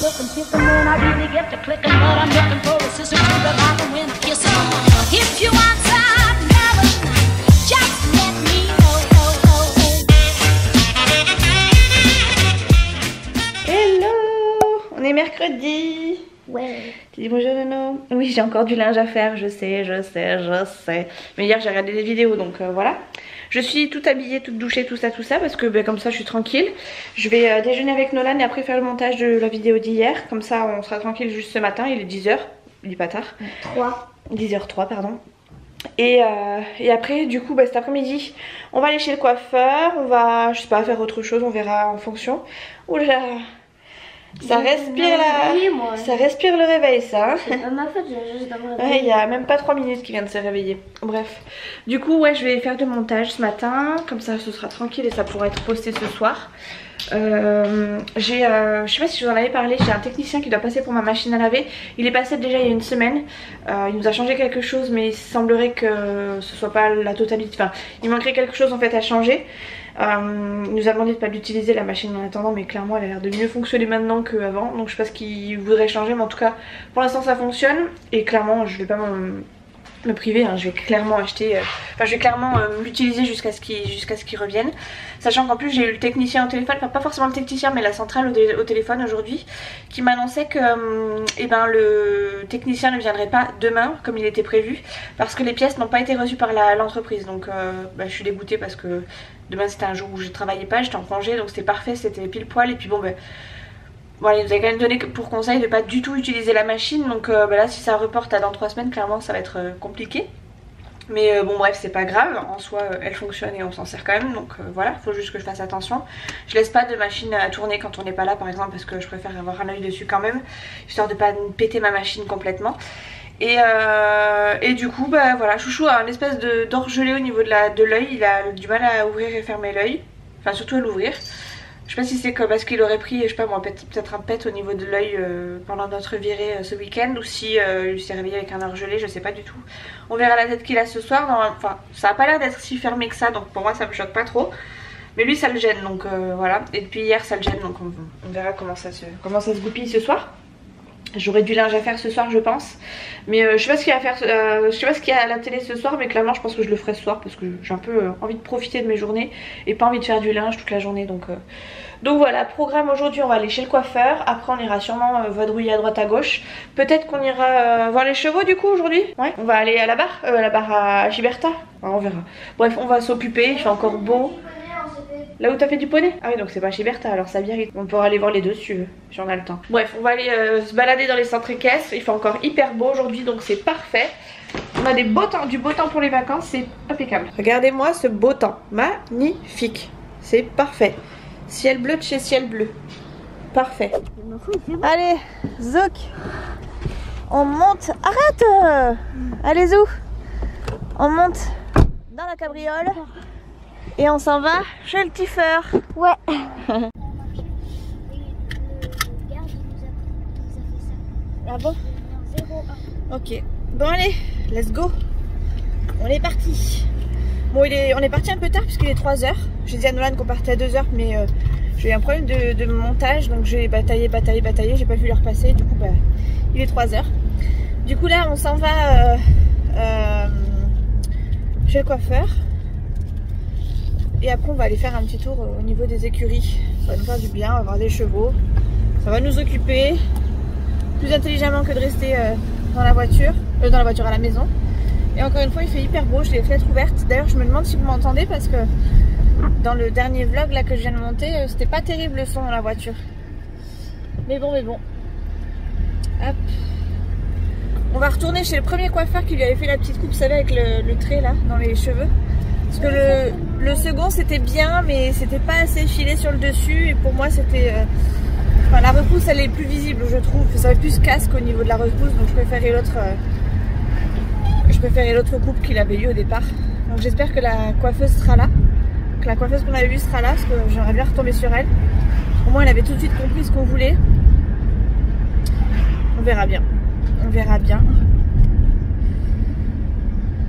looking, picking when I really get to clicking, but I'm looking for a sister to revive and win a kiss. If you want some loving, just let me know. Hello, on est mercredi. Ouais. Tu dis bonjour Nono. Oui, j'ai encore du linge à faire, je sais. Mais hier j'ai regardé des vidéos donc voilà. Je suis toute habillée, toute douchée, tout ça parce que comme ça je suis tranquille. Je vais déjeuner avec Nolan et après faire le montage de la vidéo d'hier. Comme ça on sera tranquille juste ce matin, il est 10h, il est pas tard. 10h03 pardon. Et après du coup cet après-midi on va aller chez le coiffeur, on va je sais pas faire autre chose, on verra en fonction. Oula, ça respire là, ça respire le réveil ça. C'est pas ma faute, j'ai juste Ouais, il y a même pas 3 minutes qu'il vient de se réveiller. Bref, du coup ouais je vais faire du montage ce matin, comme ça ce sera tranquille et ça pourra être posté ce soir. Je sais pas si je vous en avais parlé, j'ai un technicien qui doit passer pour ma machine à laver. Il est passé déjà il y a une semaine, il nous a changé quelque chose mais il semblerait que ce soit pas la totalité, enfin il manquerait quelque chose en fait à changer. Il nous a demandé de pas l'utiliser la machine en attendant, mais clairement elle a l'air de mieux fonctionner maintenant qu'avant, donc je sais pas ce qu'il voudrait changer, mais en tout cas pour l'instant ça fonctionne et clairement je vais pas me priver, hein. Je vais clairement acheter, enfin je vais clairement l'utiliser jusqu'à ce qu'il revienne, sachant qu'en plus j'ai eu le technicien au téléphone, enfin pas forcément le technicien mais la centrale au téléphone aujourd'hui, qui m'annonçait que le technicien ne viendrait pas demain comme il était prévu parce que les pièces n'ont pas été reçues par l'entreprise, donc je suis dégoûtée parce que demain c'était un jour où je travaillais pas, j'étais en congé donc c'était parfait, c'était pile poil et puis bon voilà, il nous a quand même donné pour conseil de pas du tout utiliser la machine, donc là si ça reporte à dans 3 semaines clairement ça va être compliqué. Mais bon bref c'est pas grave, en soi elle fonctionne et on s'en sert quand même, donc voilà, faut juste que je fasse attention. Je laisse pas de machine à tourner quand on n'est pas là par exemple parce que je préfère avoir un œil dessus quand même, histoire de pas péter ma machine complètement. Et du coup voilà, Chouchou a un espèce d'orgelé au niveau de l'œil, il a du mal à ouvrir et fermer l'œil, enfin surtout à l'ouvrir. Je sais pas si c'est parce qu'il aurait pris, je sais pas moi, peut-être un pet au niveau de l'œil pendant notre virée ce week-end, ou si il s'est réveillé avec un orgelé, je sais pas du tout. On verra la tête qu'il a ce soir, enfin ça a pas l'air d'être si fermé que ça, donc pour moi ça me choque pas trop. Mais lui ça le gêne, donc voilà. Et depuis hier ça le gêne, donc on verra comment ça se goupille ce soir. J'aurai du linge à faire ce soir je pense, mais je sais pas ce qu'il y a à faire, je sais pas ce qu'il y a à la télé ce soir, mais clairement je pense que je le ferai ce soir parce que j'ai un peu envie de profiter de mes journées et pas envie de faire du linge toute la journée, donc voilà, programme aujourd'hui, on va aller chez le coiffeur, après on ira sûrement vadrouiller à droite à gauche, peut-être qu'on ira voir les chevaux du coup aujourd'hui, ouais, on va aller à la barre à Giberta, ouais, on verra, bref on va s'occuper, il fait encore beau. Là où t'as fait du poney? Ah oui, donc c'est pas chez Bertha, alors ça mérite. On pourra aller voir les deux si tu veux, si on a le temps. Bref, on va aller se balader dans les centres équestres. Il fait encore hyper beau aujourd'hui, donc c'est parfait. On a du beau temps pour les vacances, c'est impeccable. Regardez-moi ce beau temps, magnifique. C'est parfait. Ciel bleu de chez ciel bleu. Parfait. Allez, Zouk. On monte. Arrête. Allez, Zou. On monte dans la cabriole. Et on s'en va chez le tiffeur. Ouais. Ah bon? Ok. Bon allez, let's go. On est parti. Bon on est parti un peu tard puisqu'il est 3h. J'ai dit à Nolan qu'on partait à 2h mais j'ai eu un problème de montage, donc j'ai bataillé, j'ai pas vu l'heure passer, du coup il est 3h. Du coup là on s'en va chez le coiffeur. Et après on va aller faire un petit tour au niveau des écuries. Ça va nous faire du bien, on va voir des chevaux. Ça va nous occuper plus intelligemment que de rester dans la voiture à la maison. Et encore une fois il fait hyper beau, j'ai les fenêtres ouvertes. D'ailleurs je me demande si vous m'entendez parce que dans le dernier vlog là que je viens de monter, c'était pas terrible le son dans la voiture. Mais bon. Hop. On va retourner chez le premier coiffeur qui lui avait fait la petite coupe, vous savez, avec le trait là dans les cheveux. Parce que le second c'était bien mais c'était pas assez filé sur le dessus et pour moi c'était enfin, la repousse elle est plus visible je trouve, ça va plus casque au niveau de la repousse, donc je préférais l'autre coupe qu'il avait eu au départ. Donc j'espère que la coiffeuse sera là, que la coiffeuse qu'on avait vue sera là parce que j'aimerais bien retomber sur elle. Au moins elle avait tout de suite compris ce qu'on voulait. On verra bien.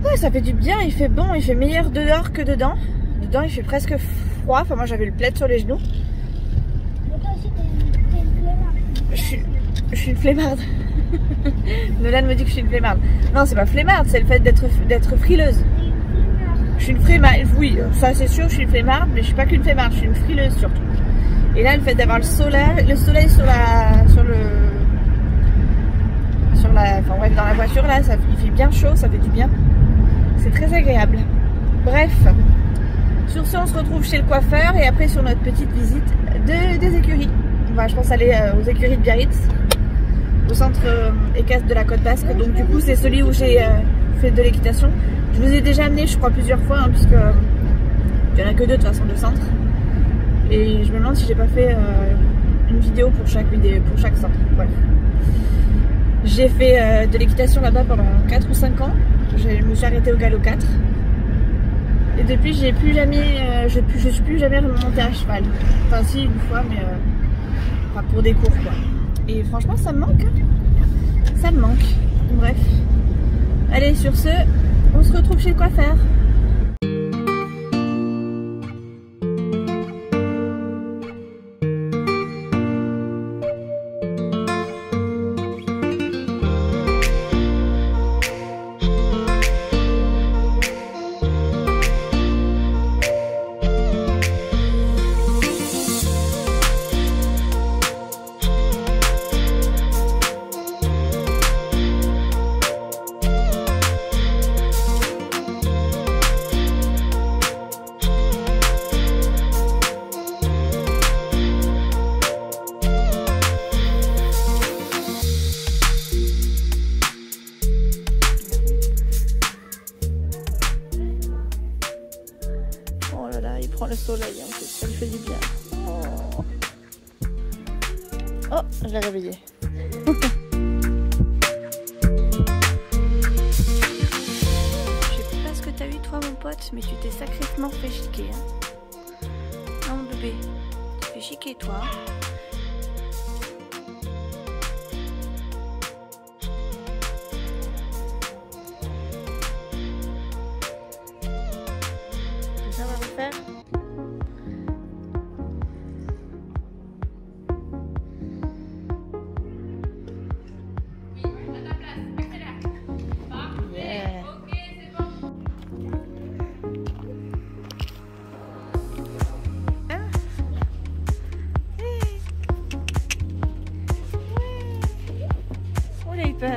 Ouais, ça fait du bien, il fait bon, il fait meilleur dehors que dedans. Dedans il fait presque froid, enfin moi j'avais le plaid sur les genoux. je suis une flemmarde. Nolan me dit que je suis une flemmarde. Non, c'est pas flemmarde, c'est le fait d'être frileuse. Je suis une flemmarde, oui, ça c'est sûr, je suis une flemmarde, mais je suis pas qu'une flemmarde, je suis une frileuse surtout. Et là, le fait d'avoir le soleil enfin bref, dans la voiture là, il fait bien chaud, ça fait du bien. C'est très agréable. Bref, sur ce, on se retrouve chez le coiffeur et après sur notre petite visite des écuries. On va, je pense, aller aux écuries de Biarritz, au centre équestre de la Côte Basque. Donc du coup, c'est celui où j'ai fait de l'équitation. Je vous ai déjà amené, je crois, plusieurs fois, hein, puisque il n'y en a que deux de toute façon de centre. Et je me demande si j'ai pas fait une vidéo pour chaque centre. Bref. J'ai fait de l'équitation là-bas pendant 4 ou 5 ans. Je me suis arrêtée au galop 4. Et depuis, je suis plus jamais remontée à cheval. Enfin si, une fois, mais enfin, pour des cours quoi. Et franchement, ça me manque. Hein. Ça me manque. Bref. Allez, sur ce, on se retrouve chez le coiffeur. Il prend le soleil, en fait, ça lui fait du bien. Oh, je l'ai réveillé. Je sais pas ce que t'as eu toi mon pote, mais tu t'es sacrément fait chiquer. Hein. Non mon bébé, tu fais chiquer toi. Ça va vous faire?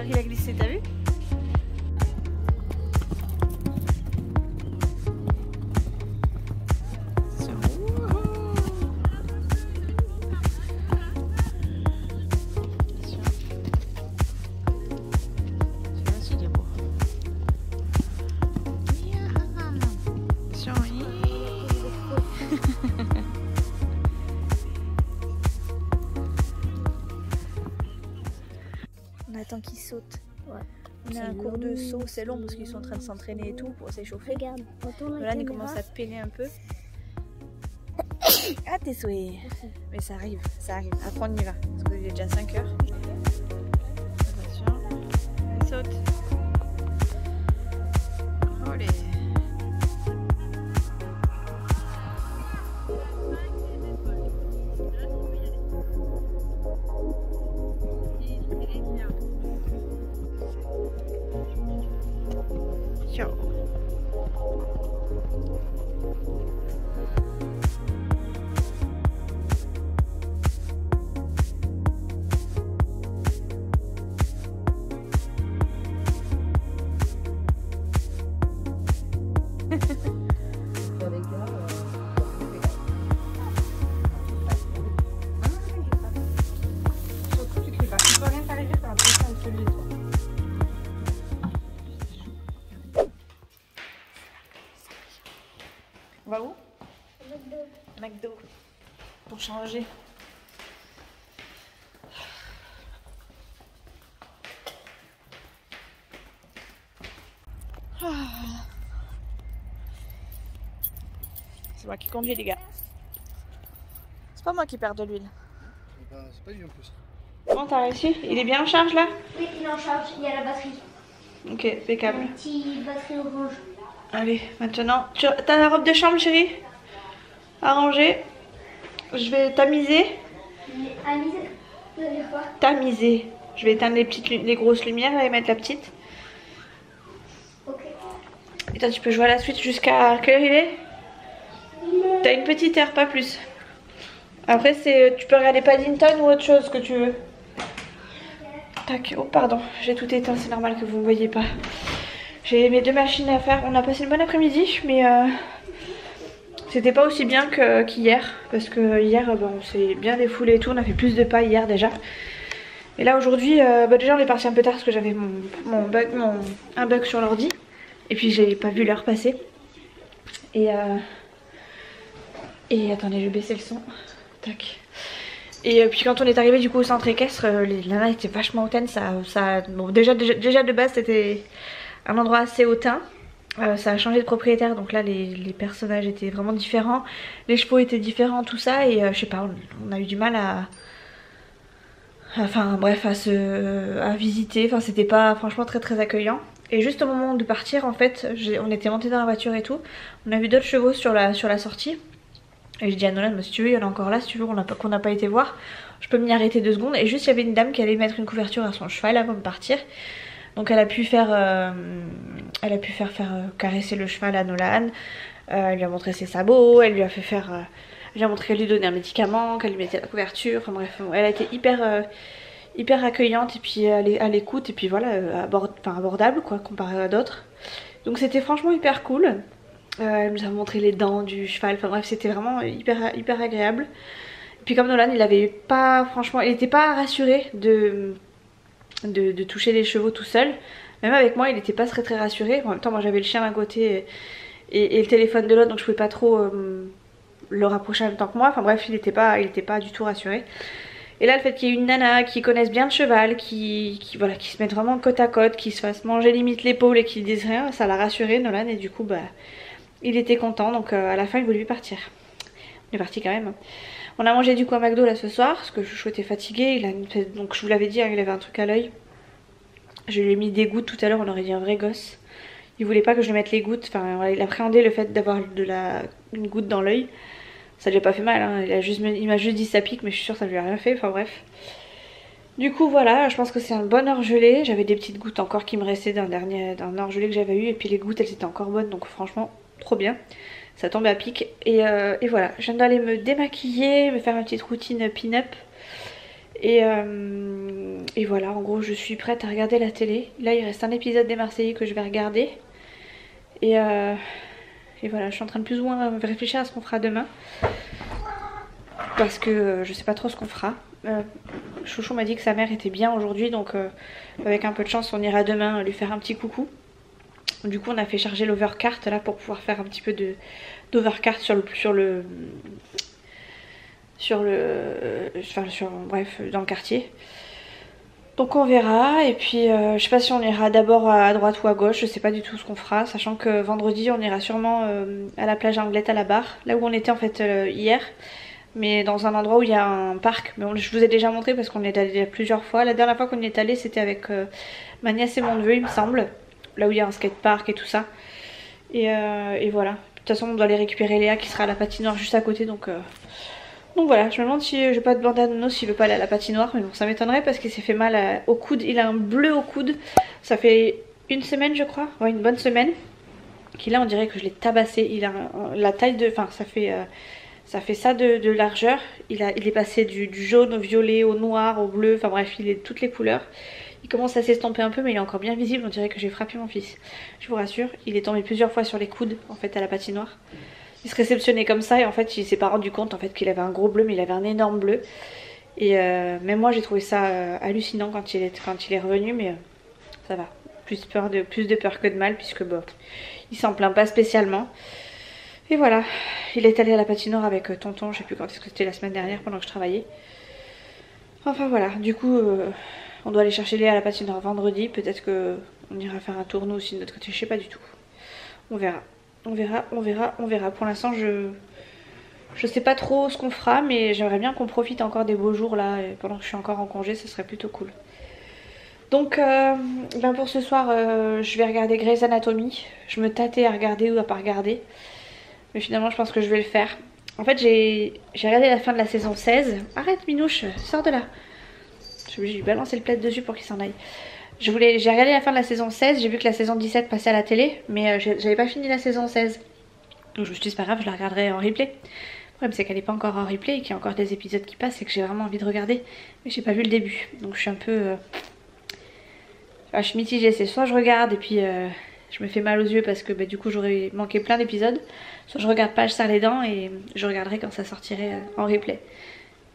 Il a glissé, t'as vu? On attend qu'ils sautent. Ouais. On a un cours de saut, c'est long parce qu'ils sont en train de s'entraîner et tout pour s'échauffer. Regarde, Là, il commence à peiner un peu. Ah, tes souhaits. Mais ça arrive, ça arrive. Après, on y va. Parce qu'il est déjà 5 heures. Attention. Elle saute. Allez. Ciao. On va où? McDo. Pour changer. C'est moi qui conduis les gars. C'est pas moi qui perds de l'huile. C'est pas lui en plus. Comment t'as réussi? Il est bien en charge là? Oui, il est en charge, il y a la batterie. Ok, impeccable. Une petite batterie orange. Allez, maintenant, t'as la robe de chambre chérie? À ranger. Je vais tamiser. Amise. Ça veut dire quoi? Tamiser. Je vais éteindre les grosses lumières là et mettre la petite. Ok. Et toi tu peux jouer à la suite jusqu'à quelle heure il est? T'as une petite heure, pas plus. Après tu peux regarder Paddington ou autre chose que tu veux. Tac, oh pardon, j'ai tout éteint, c'est normal que vous ne voyez pas. J'ai mes 2 machines à faire. On a passé une bonne après-midi, mais c'était pas aussi bien qu'hier. Parce que hier, on s'est bien défoulé et tout. On a fait plus de pas hier déjà. Et là aujourd'hui, déjà on est parti un peu tard parce que j'avais un bug sur l'ordi. Et puis j'ai pas vu l'heure passer. Et attendez, je vais baisser le son. Tac. Et puis quand on est arrivé du coup au centre équestre, les nanas étaient vachement hautaines. Bon, déjà de base c'était un endroit assez hautain. Ça a changé de propriétaire, donc là les personnages étaient vraiment différents. Les chevaux étaient différents, tout ça. Et je sais pas, on a eu du mal à visiter. Enfin c'était pas franchement très accueillant. Et juste au moment de partir en fait, on était monté dans la voiture et tout. On a vu d'autres chevaux sur la sortie. Et je dis à Nolan, si tu veux, il y en a encore là, si tu veux, qu'on n'a pas été voir, je peux m'y arrêter 2 secondes. Et juste, il y avait une dame qui allait mettre une couverture à son cheval avant de partir. Donc elle a pu faire, caresser le cheval à Nolan. Elle lui a montré ses sabots, elle lui a fait faire, elle lui a montré qu'elle lui donnait un médicament, qu'elle lui mettait la couverture. Enfin bref, elle a été hyper accueillante et puis à l'écoute et puis voilà, abordable quoi, comparé à d'autres. Donc c'était franchement hyper cool. Elle nous a montré les dents du cheval, enfin bref c'était vraiment hyper agréable. Et puis comme Nolan il était pas rassuré de toucher les chevaux tout seul. Même avec moi il était pas très rassuré. En même temps moi j'avais le chien d'un côté et le téléphone de l'autre, donc je pouvais pas trop le rapprocher en même temps que moi. Enfin bref il était pas du tout rassuré. Et là le fait qu'il y ait une nana qui connaisse bien le cheval, qui se mette vraiment côte à côte, qui se fasse manger limite l'épaule et qui dise rien, ça l'a rassuré Nolan. Et du coup il était content, donc à la fin il voulait partir. On est parti quand même. On a mangé du coup à McDo là ce soir, parce que Chouchou était fatigué. Donc je vous l'avais dit, hein, il avait un truc à l'œil. Je lui ai mis des gouttes tout à l'heure, on aurait dit un vrai gosse. Il voulait pas que je lui mette les gouttes, enfin il appréhendait le fait d'avoir une goutte dans l'œil. Ça lui a pas fait mal, hein. Il m'a juste dit ça pique, mais je suis sûre que ça lui a rien fait, enfin bref. Du coup voilà, je pense que c'est un bon orgelé. J'avais des petites gouttes encore qui me restaient d'un orgelé que j'avais eu. Et puis les gouttes elles étaient encore bonnes, donc franchement trop bien. Ça tombait à pic. Et voilà, je viens d'aller me démaquiller, me faire ma petite routine pin-up. Et voilà, en gros je suis prête à regarder la télé. Là il reste un épisode des Marseillais que je vais regarder. Et voilà, je suis en train de plus ou moins réfléchir à ce qu'on fera demain. Parce que je sais pas trop ce qu'on fera. Chouchou m'a dit que sa mère était bien aujourd'hui, donc avec un peu de chance on ira demain lui faire un petit coucou. Du coup on a fait charger l'overcart là pour pouvoir faire un petit peu d'overcart bref, dans le quartier. Donc on verra. Et puis je sais pas si on ira d'abord à droite ou à gauche, je sais pas du tout ce qu'on fera, sachant que vendredi on ira sûrement à la plage Anglette à la barre, là où on était en fait hier, mais dans un endroit où il y a un parc. Mais je vous ai déjà montré parce qu'on est allé plusieurs fois. La dernière fois qu'on y est allé c'était avec ma nièce et mon neveu il me semble, là où il y a un skatepark et tout ça. Et voilà, de toute façon on doit aller récupérer Léa qui sera à la patinoire juste à côté, donc voilà, je me demande si je vais pas demander à Nono s'il veut pas aller à la patinoire, mais bon ça m'étonnerait parce qu'il s'est fait mal au coude, il a un bleu au coude, ça fait une semaine je crois, ouais une bonne semaine, qu'il là on dirait que je l'ai tabassé, il a la taille de, enfin ça fait ça de largeur, il est passé du jaune au violet, au noir, au bleu, enfin bref il est de toutes les couleurs. Il commence à s'estomper un peu mais il est encore bien visible, on dirait que j'ai frappé mon fils. Je vous rassure, il est tombé plusieurs fois sur les coudes en fait à la patinoire. Il se réceptionnait comme ça et en fait il s'est pas rendu compte en fait qu'il avait un gros bleu, mais il avait un énorme bleu. Et même moi j'ai trouvé ça hallucinant quand il est revenu, mais ça va. Plus de peur que de mal puisque bon, il s'en plaint pas spécialement. Et voilà, il est allé à la patinoire avec tonton, je sais plus quand est-ce que c'était, la semaine dernière pendant que je travaillais. Enfin voilà, du coup on doit aller chercher Léa à la patinoire vendredi, peut-être que on ira faire un tour nous aussi de notre côté, je sais pas du tout. On verra. Pour l'instant je sais pas trop ce qu'on fera, mais j'aimerais bien qu'on profite encore des beaux jours là, et pendant que je suis encore en congé, ce serait plutôt cool. Donc pour ce soir je vais regarder Grey's Anatomy. Je me tâtais à regarder ou à pas regarder, mais finalement je pense que je vais le faire. En fait j'ai regardé la fin de la saison 16. Arrête Minouche, sors de là. Je vais lui balancer le plaid dessus pour qu'il s'en aille. J'ai regardé la fin de la saison 16, j'ai vu que la saison 17 passait à la télé, mais j'avais pas fini la saison 16. Donc je me suis dit c'est pas grave, je la regarderai en replay. Le problème c'est qu'elle est pas encore en replay et qu'il y a encore des épisodes qui passent et que j'ai vraiment envie de regarder. Mais j'ai pas vu le début, donc je suis un peu... je suis mitigée, c'est soit je regarde et puis je me fais mal aux yeux parce que du coup j'aurais manqué plein d'épisodes. Soit je regarde pas, je serre les dents et je regarderai quand ça sortirait en replay.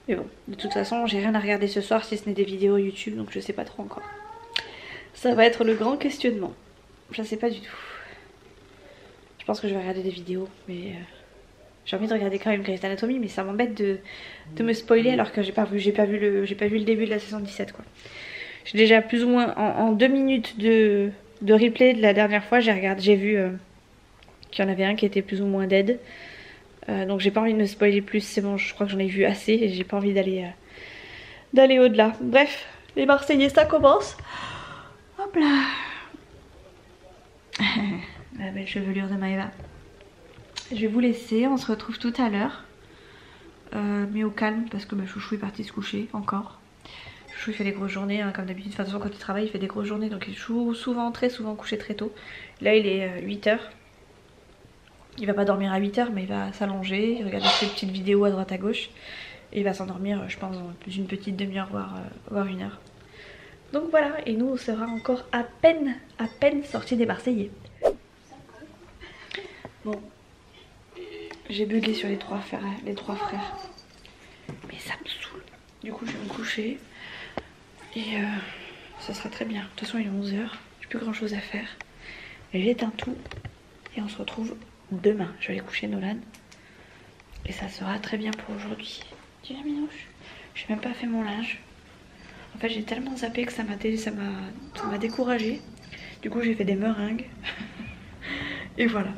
Mais bon, de toute façon j'ai rien à regarder ce soir si ce n'est des vidéos YouTube, donc je sais pas trop encore. Ça va être le grand questionnement. Je sais pas du tout. Je pense que je vais regarder des vidéos, mais j'ai envie de regarder quand même Grey's Anatomy, mais ça m'embête de me spoiler alors que j'ai pas vu le début de la saison 17 quoi. J'ai déjà plus ou moins en 2 minutes de replay de la dernière fois, j'ai vu qu'il y en avait un qui était plus ou moins dead. Donc j'ai pas envie de me spoiler plus, c'est bon, je crois que j'en ai vu assez et j'ai pas envie d'aller au-delà. Bref, les Marseillais ça commence. Hop là. La belle chevelure de Maëva. Je vais vous laisser, on se retrouve tout à l'heure. Mais au calme parce que Chouchou est parti se coucher encore. Chouchou il fait des grosses journées hein, comme d'habitude. Enfin, de toute façon quand il travaille il fait des grosses journées donc il est très souvent couché très tôt. Là il est 8h. Il va pas dormir à 8h mais il va s'allonger, il regarde ses petites vidéos à droite à gauche. Et il va s'endormir je pense dans une petite demi-heure voire 1 heure. Donc voilà, et nous on sera encore à peine sortis des Marseillais. Bon, j'ai bugué sur les trois frères. Mais ça me saoule. Du coup je vais me coucher. Et ça sera très bien. De toute façon il est 11h, j'ai plus grand chose à faire. J'éteins tout et on se retrouve demain. Je vais aller coucher Nolan. Et ça sera très bien pour aujourd'hui. Tu viens Minouche? J'ai même pas fait mon linge. En fait j'ai tellement zappé que ça m'a découragée. Du coup j'ai fait des meringues. Et voilà,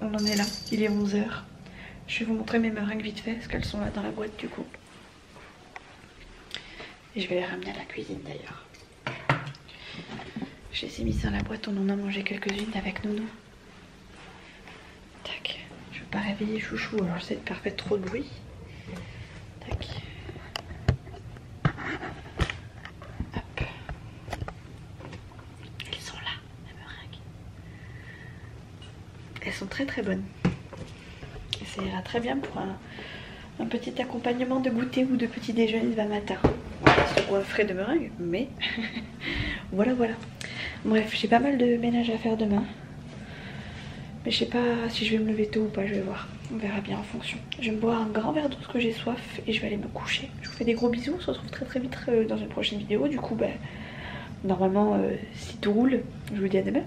on en est là, il est 11h. Je vais vous montrer mes meringues vite fait parce qu'elles sont là dans la boîte du coup. Et je vais les ramener à la cuisine d'ailleurs. Je les ai mises dans la boîte, on en a mangé quelques-unes avec Nounou. Tac, je veux pas réveiller Chouchou alors j'essaie de pas faire trop de bruit. Tac. Elles sont très très bonnes. Et ça ira très bien pour un petit accompagnement de goûter ou de petit déjeuner demain matin. C'est pour un frais de meringue, mais voilà. Bref, j'ai pas mal de ménage à faire demain. Mais je sais pas si je vais me lever tôt ou pas, je vais voir. On verra bien en fonction. Je vais me boire un grand verre d'eau parce que j'ai soif et je vais aller me coucher. Je vous fais des gros bisous, on se retrouve très très vite dans une prochaine vidéo. Du coup, normalement, si tout roule, je vous dis à demain.